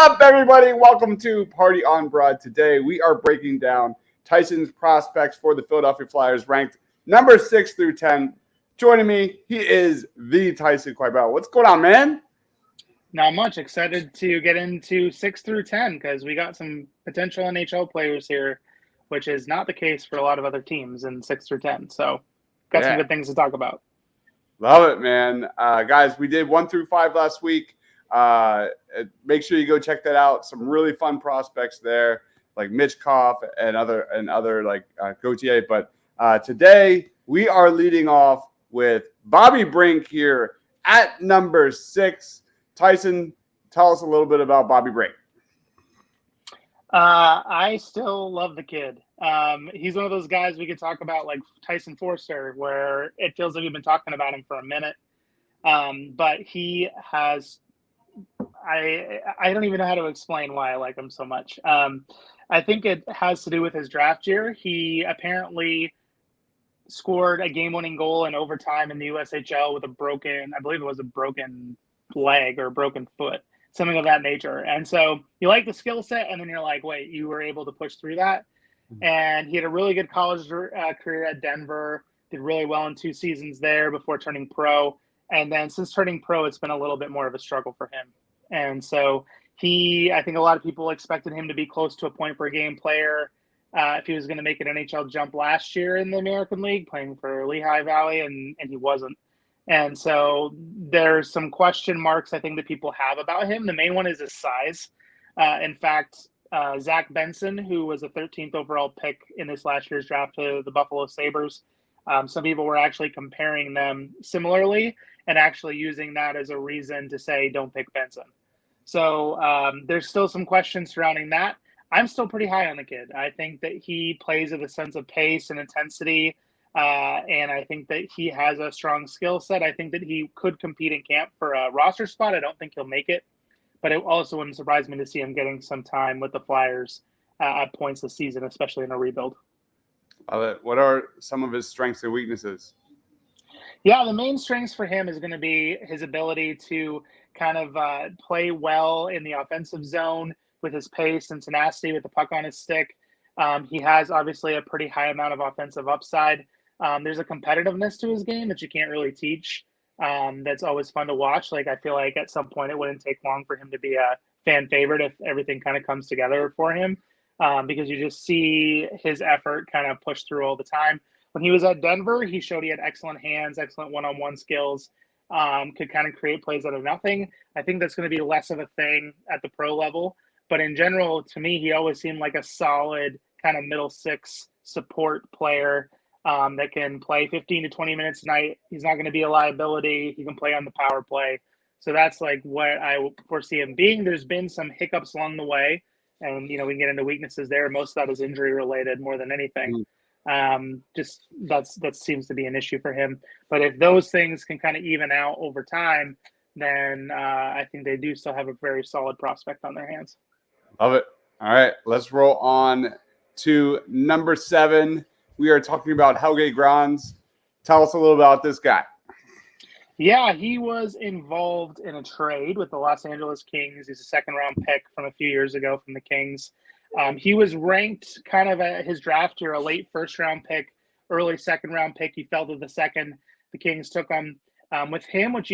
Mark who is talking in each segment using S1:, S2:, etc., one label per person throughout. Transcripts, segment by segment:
S1: up, everybody? Welcome to Party on Broad. Today, we are breaking down Tyson's prospects for the Philadelphia Flyers, ranked number 6 through 10. Joining me, he is the Tyson Quibell. What's going on, man?
S2: Not much. Excited to get into 6 through 10 because we got some potential NHL players here, which is not the case for a lot of other teams in 6 through 10. So, got some good things to talk about.
S1: Love it, man. Guys, we did 1 through 5 last week. Make sure you go check that out. Some really fun prospects there, like Michkov and other like Gauthier. But today we are leading off with Bobby Brink here at number 6. Tyson, tell us a little bit about Bobby Brink.
S2: I still love the kid. He's one of those guys we could talk about like Tyson Foerster, where it feels like we've been talking about him for a minute. But he has, I don't even know how to explain why I like him so much. I think it has to do with his draft year. He apparently scored a game-winning goal in overtime in the USHL with I believe it was a broken leg or a broken foot, something of that nature. And so you like the skill set, and then you're like, wait, you were able to push through that. And he had a really good college career at Denver, did really well in 2 seasons there before turning pro. And then since turning pro, it's been a little bit more of a struggle for him. And so I think a lot of people expected him to be close to a point per game player if he was going to make an NHL jump last year in the American League, playing for Lehigh Valley, and he wasn't. And so there's some question marks I think that people have about him. The main one is his size. In fact, Zach Benson, who was a 13th overall pick in this last year's draft to the Buffalo Sabres, some people were actually comparing them similarly and actually using that as a reason to say don't pick Benson. So there's still some questions surrounding that. I'm still pretty high on the kid. I think that he plays with a sense of pace and intensity. And I think that he has a strong skill set. I think that he could compete in camp for a roster spot. I don't think he'll make it, but it also wouldn't surprise me to see him getting some time with the Flyers at points this season, especially in a rebuild.
S1: What are some of his strengths and weaknesses?
S2: Yeah, the main strengths for him is going to be his ability to kind of play well in the offensive zone with his pace and tenacity with the puck on his stick. He has obviously a pretty high amount of offensive upside. There's a competitiveness to his game that you can't really teach. That's always fun to watch. Like, I feel like at some point it wouldn't take long for him to be a fan favorite if everything kind of comes together for him, because you just see his effort kind of push through all the time. When he was at Denver, he showed he had excellent hands, excellent one-on-one skills, could kind of create plays out of nothing. I think that's going to be less of a thing at the pro level. But in general, to me, he always seemed like a solid kind of middle six support player that can play 15 to 20 minutes a night. He's not going to be a liability. He can play on the power play. So that's like what I foresee him being. There's been some hiccups along the way, and we can get into weaknesses there. Most of that is injury related more than anything. Just that seems to be an issue for him. But if those things can kind of even out over time, then I think they do still have a very solid prospect on their hands.
S1: Love it. All right, let's roll on to number 7. We are talking about Helge Grans. Tell us a little about this guy.
S2: Yeah, he was involved in a trade with the Los Angeles Kings. He's a second-round pick from a few years ago from the Kings. He was ranked kind of at his draft year, a late first-round pick, early second-round pick. He fell to the second. The Kings took him. With him, what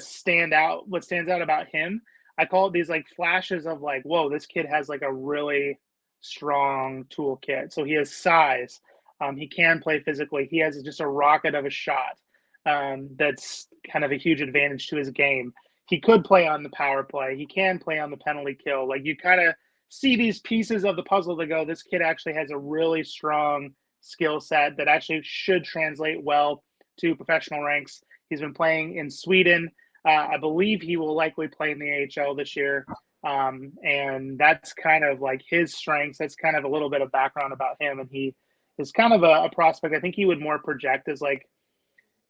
S2: stands out about him, I call it these like flashes of like, whoa, this kid has like a really strong toolkit. So he has size. He can play physically. He has just a rocket of a shot. That's kind of a huge advantage to his game. He could play on the power play. He can play on the penalty kill. Like, you kind of see these pieces of the puzzle to go, this kid actually has a really strong skill set that actually should translate well to professional ranks. He's been playing in Sweden. I believe he will likely play in the AHL this year. And that's kind of like his strengths. That's kind of a little bit of background about him. And he is kind of a prospect. I think he would more project as like,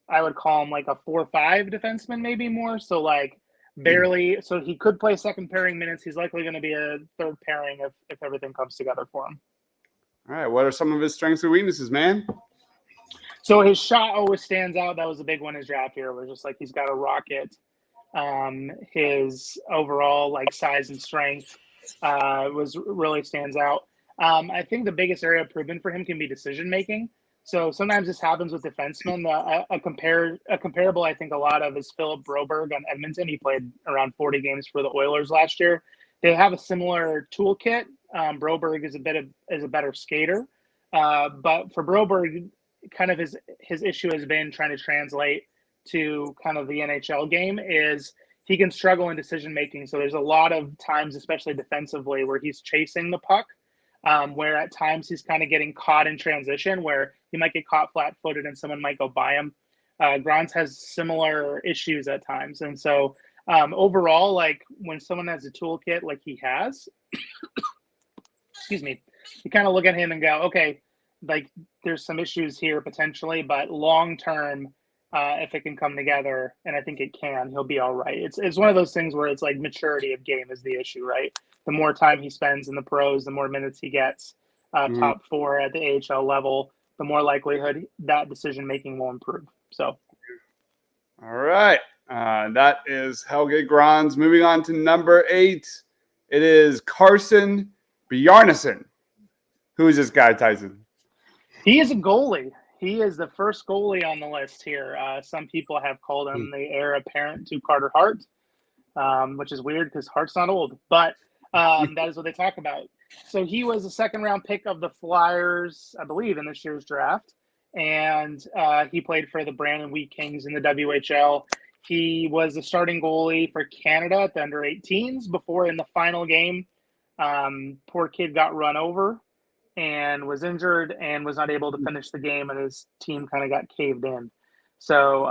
S2: I would call him like a 4-5 defenseman, maybe more. So like barely. So he could play second pairing minutes. He's likely going to be a third pairing if everything comes together for him.
S1: All right. What are some of his strengths and weaknesses, man?
S2: So his shot always stands out. That was a big one his draft year. It was just like he's got a rocket His overall like size and strength was really stands out. I think the biggest area of improvement for him can be decision making. So sometimes this happens with defensemen. A comparable I think a lot of is Philip Broberg on Edmonton. He played around 40 games for the Oilers last year. They have a similar toolkit. Broberg is a better skater, but for Broberg, kind of his issue has been trying to translate to kind of the NHL game is he can struggle in decision making. So there's a lot of times, especially defensively, where he's chasing the puck, where at times he's kind of getting caught in transition, where he might get caught flat-footed and someone might go by him. Grans has similar issues at times, and so overall, like when someone has a toolkit like he has, excuse me, you kind of look at him and go, okay, like there's some issues here potentially, but long term, if it can come together, and I think it can, he'll be all right. It's one of those things where it's like maturity of game is the issue, right? The more time he spends in the pros, the more minutes he gets, top four at the AHL level, the more likelihood that decision making will improve. So,
S1: all right, that is Helge Grans. Moving on to number 8, it is Carson Bjrnasson. Who is this guy, Tyson?
S2: He is a goalie. He is the first goalie on the list here. Some people have called him the heir apparent to Carter Hart, which is weird because Hart's not old, but that is what they talk about. So he was a second-round pick of the Flyers, I believe, in this year's draft, and he played for the Brandon Wheat Kings in the WHL. He was a starting goalie for Canada at the under-18s before in the final game. Poor kid got run over and was injured and was not able to finish the game, and his team kind of got caved in. So,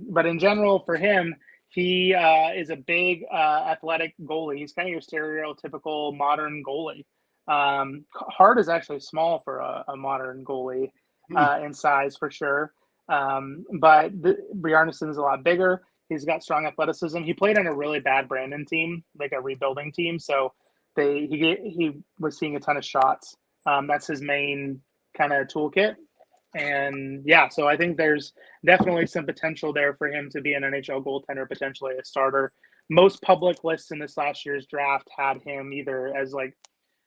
S2: but in general for him, he is a big athletic goalie. He's kind of your stereotypical modern goalie. Hart is actually small for a modern goalie in size for sure. But Bjarnasson is a lot bigger. He's got strong athleticism. He played on a really bad Brandon team, like a rebuilding team. So he was seeing a ton of shots. That's his main kind of toolkit. And yeah, so I think there's definitely some potential there for him to be an NHL goaltender, potentially a starter. Most public lists in this last year's draft had him either as like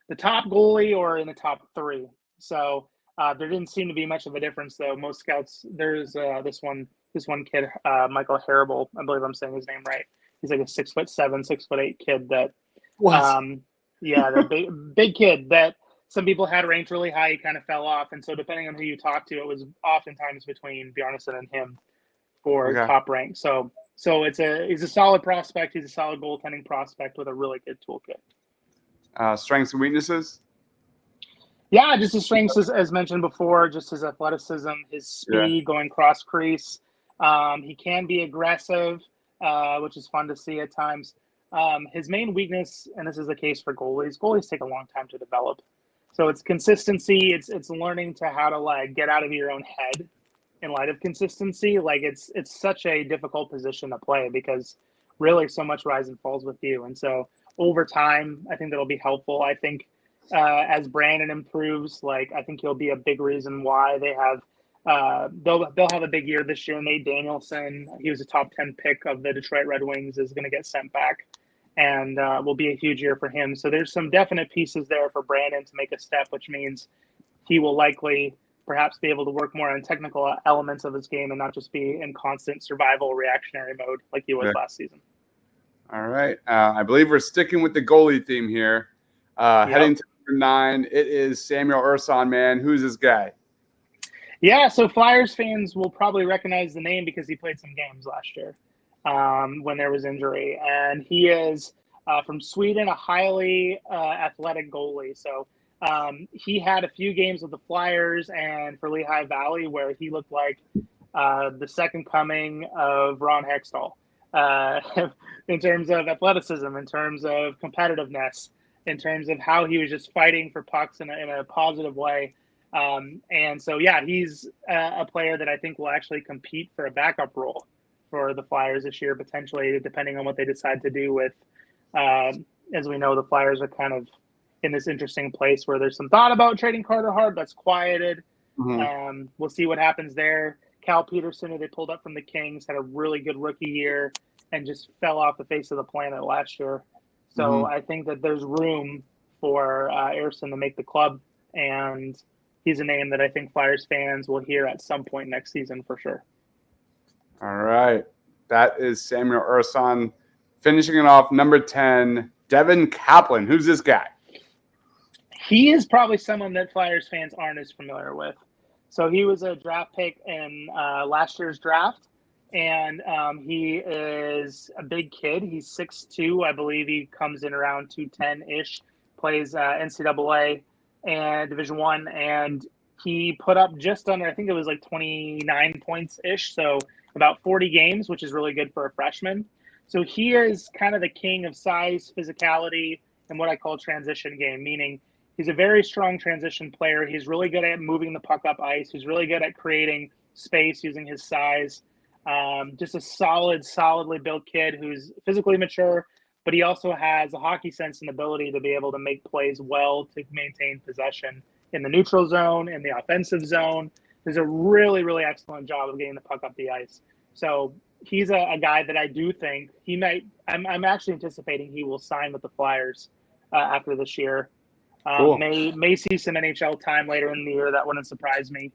S2: the top goalie or in the top 3. So there didn't seem to be much of a difference, though. Most scouts, there's this one kid, Michael Harable, I believe I'm saying his name right. He's like a 6'7", 6'8" kid that, the big kid that some people had ranked really high. He kind of fell off, and so depending on who you talk to, it was oftentimes between Bjarnasson and him for top rank. So he's a solid prospect. He's a solid goaltending prospect with a really good toolkit.
S1: Strengths and weaknesses?
S2: Yeah, just his strengths, as mentioned before, just his athleticism, his speed going cross crease. He can be aggressive, which is fun to see at times. His main weakness, and this is the case for goalies take a long time to develop. So it's consistency. It's learning to how to like get out of your own head in light of consistency. Like it's such a difficult position to play because really so much rise and falls with you. And so over time, I think that'll be helpful. I think as Brandon improves, like I think he'll be a big reason why they have they'll have a big year this year. Nate Danielson, he was a top 10 pick of the Detroit Red Wings, is going to get sent back. And will be a huge year for him. So there's some definite pieces there for Brandon to make a step, which means he will likely perhaps be able to work more on technical elements of his game and not just be in constant survival reactionary mode like he was last season.
S1: All right. I believe we're sticking with the goalie theme here. Heading to number 9, it is Samuel Ersson, man. Who's this guy?
S2: Yeah, so Flyers fans will probably recognize the name because he played some games last year. When there was injury, and he is from Sweden, a highly athletic goalie. So he had a few games with the Flyers and for Lehigh Valley where he looked like the second coming of Ron Hextall in terms of athleticism, in terms of competitiveness, in terms of how he was just fighting for pucks in a positive way. And so, he's a player that I think will actually compete for a backup role for the Flyers this year, potentially, depending on what they decide to do with, as we know, the Flyers are kind of in this interesting place where there's some thought about trading Carter Hart. That's quieted.
S1: Mm-hmm.
S2: We'll see what happens there. Cal Peterson, who they pulled up from the Kings, had a really good rookie year. and just fell off the face of the planet last year. So I think that there's room for Ersson to make the club, and he's a name that I think Flyers fans will hear at some point next season for sure.
S1: All right. That is Samuel Ersson. Finishing it off, number 10, Devin Kaplan. Who's this guy?
S2: He is probably someone that Flyers fans aren't as familiar with. So he was a draft pick in last year's draft, and he is a big kid. He's 6'2". I believe he comes in around 210-ish, plays NCAA and Division I, and he put up just under, I think it was like 29 points-ish, so about 40 games, which is really good for a freshman. So he is kind of the king of size, physicality, and what I call transition game, meaning he's a very strong transition player. He's really good at moving the puck up ice. He's really good at creating space using his size. Just a solidly built kid who's physically mature, but he also has a hockey sense and ability to be able to make plays well to maintain possession in the neutral zone, in the offensive zone. There's a really, really excellent job of getting the puck up the ice. So he's a guy that I do think he might. I'm actually anticipating he will sign with the Flyers after this year.
S1: Cool.
S2: May see some NHL time later in the year. That wouldn't surprise me,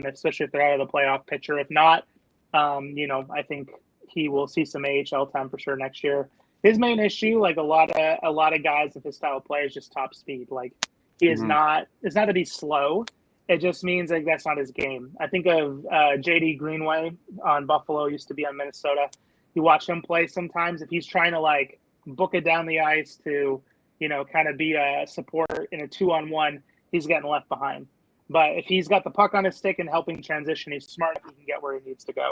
S2: especially if they're out of the playoff picture. If not, I think he will see some AHL time for sure next year. His main issue, like a lot of guys with his style of play, is just top speed. Like he is not. It's not that he's slow. It just means like that's not his game. I think of JD Greenway on Buffalo, used to be on Minnesota. You watch him play sometimes. If he's trying to like book it down the ice to, kind of be a support in a 2-on-1, he's getting left behind. But if he's got the puck on his stick and helping transition, he's smart enough he can get where he needs to go.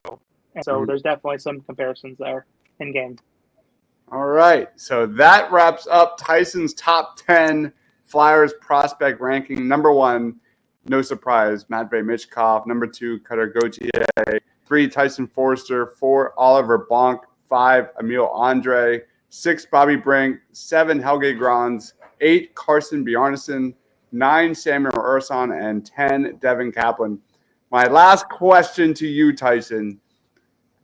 S2: And so there's definitely some comparisons there in game.
S1: All right. So that wraps up Tyson's top 10 Flyers prospect ranking. Number 1, no surprise, Matvei Michkov. Number 2, Cutter Gauthier. 3, Tyson Foerster. 4, Oliver Bonk. 5, Emil Andrae. 6, Bobby Brink. 7, Helge Grans. 8, Carson Bjarnasson. 9, Samuel Ersson. And 10, Devin Kaplan. My last question to you, Tyson.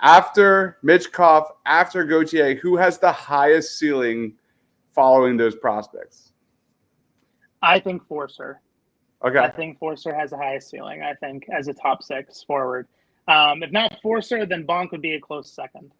S1: After Michkov, after Gauthier, who has the highest ceiling following those prospects?
S2: I think Foerster.
S1: Okay.
S2: I think Foerster has the highest ceiling, I think, as a top 6 forward. If not Foerster, then Bonk would be a close second.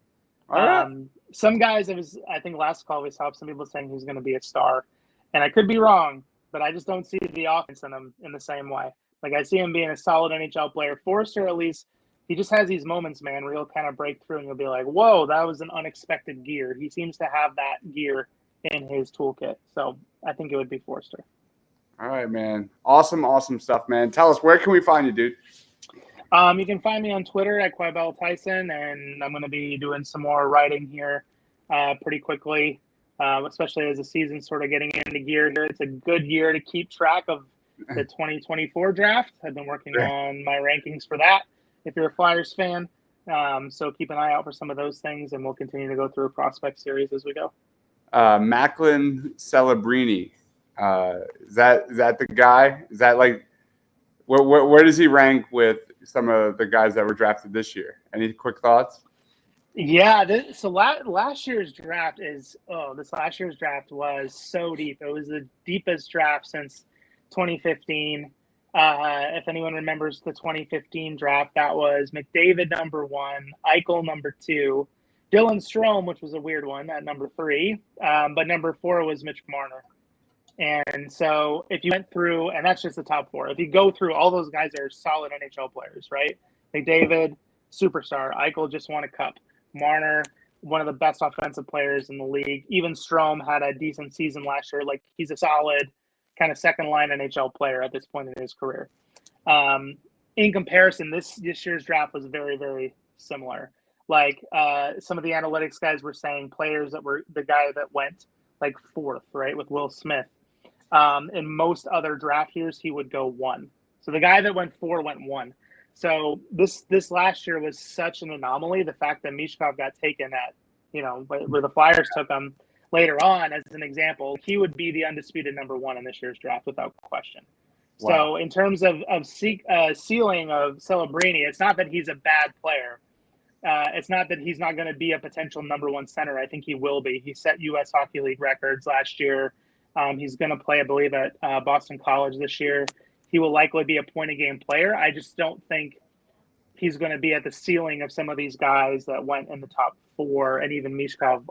S1: All right.
S2: Some guys, I think last call we saw some people saying he's going to be a star. And I could be wrong, but I just don't see the offense in him in the same way. Like I see him being a solid NHL player. Foerster, at least, he just has these moments, man, where he'll kind of break through and you'll be like, whoa, that was an unexpected gear. He seems to have that gear in his toolkit. So I think it would be Foerster.
S1: All right, man. Awesome stuff, man. Tell us, where can we find you, dude?
S2: You can find me on Twitter at Quibell Tyson, and I'm going to be doing some more writing here pretty quickly, especially as the season's sort of getting into gear here. It's a good year to keep track of the 2024 draft. I've been working on my rankings for that, if you're a Flyers fan. So keep an eye out for some of those things, and we'll continue to go through a prospect series as we go.
S1: Macklin Celebrini. Is that the guy? Is that like where does he rank with some of the guys that were drafted this year? Any quick thoughts?
S2: Yeah, last year's draft was so deep. It was the deepest draft since 2015. If anyone remembers the 2015 draft, that was McDavid number 1, Eichel number 2, Dylan Strome, which was a weird one, at number 3, but number 4 was Mitch Marner. And so if you went through, and that's just the top 4, if you go through, all those guys are solid NHL players, right? McDavid, superstar. Eichel just won a cup. Marner, one of the best offensive players in the league. Even Strome had a decent season last year. Like, he's a solid kind of second-line NHL player at this point in his career. In comparison, this year's draft was very, very similar. Like, some of the analytics guys were saying players that were the guy that went, like, 4th, right, with Will Smith. In most other draft years, he would go 1. So the guy that went 4 went 1. So this last year was such an anomaly. The fact that Michkov got taken at, where the Flyers took him later on, as an example, he would be the undisputed number 1 in this year's draft without question. Wow. So in terms of ceiling of Celebrini, it's not that he's a bad player, it's not that he's not going to be a potential number one center. I think he will be. He set U.S. Hockey League records last year. He's going to play, I believe, at Boston College this year. He will likely be a point-a-game player. I just don't think he's going to be at the ceiling of some of these guys that went in the top 4 and even Michkov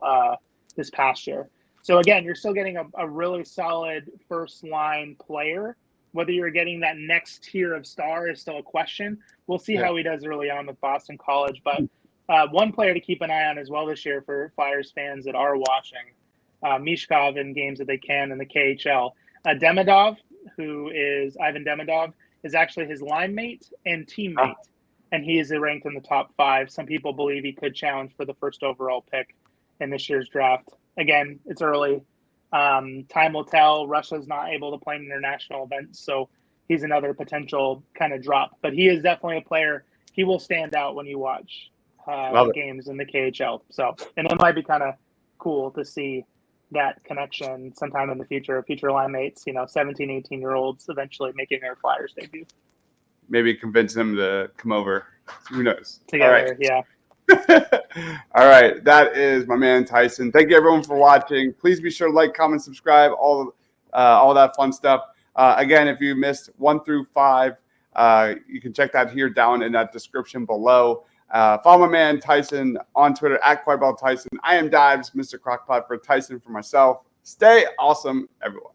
S2: this past year. So, again, you're still getting a really solid first-line player. Whether you're getting that next tier of star is still a question. We'll see how he does early on with Boston College. But one player to keep an eye on as well this year for Flyers fans that are watching, Michkov in games that they can in the KHL. Demidov, who is Ivan Demidov, is actually his line mate and teammate, and he is ranked in the top 5. Some people believe he could challenge for the first overall pick in this year's draft. Again, it's early. Time will tell. Russia's not able to play in international events, so he's another potential kind of drop. But he is definitely a player. He will stand out when you watch games in the KHL. So, and it might be kind of cool to see that connection sometime in the future. Future line mates, 17, 18-year-olds eventually making their Flyers debut.
S1: Maybe convince them to come over. Who knows?
S2: Together,
S1: all right.
S2: Yeah.
S1: All right. That is my man, Tyson. Thank you, everyone, for watching. Please be sure to like, comment, subscribe, all that fun stuff. Again, if you missed 1 through 5, you can check that here down in that description below. Follow my man, Tyson, on Twitter, @QuietBallTyson. I am Dives, Mr. Crockpot, for Tyson, for myself. Stay awesome, everyone.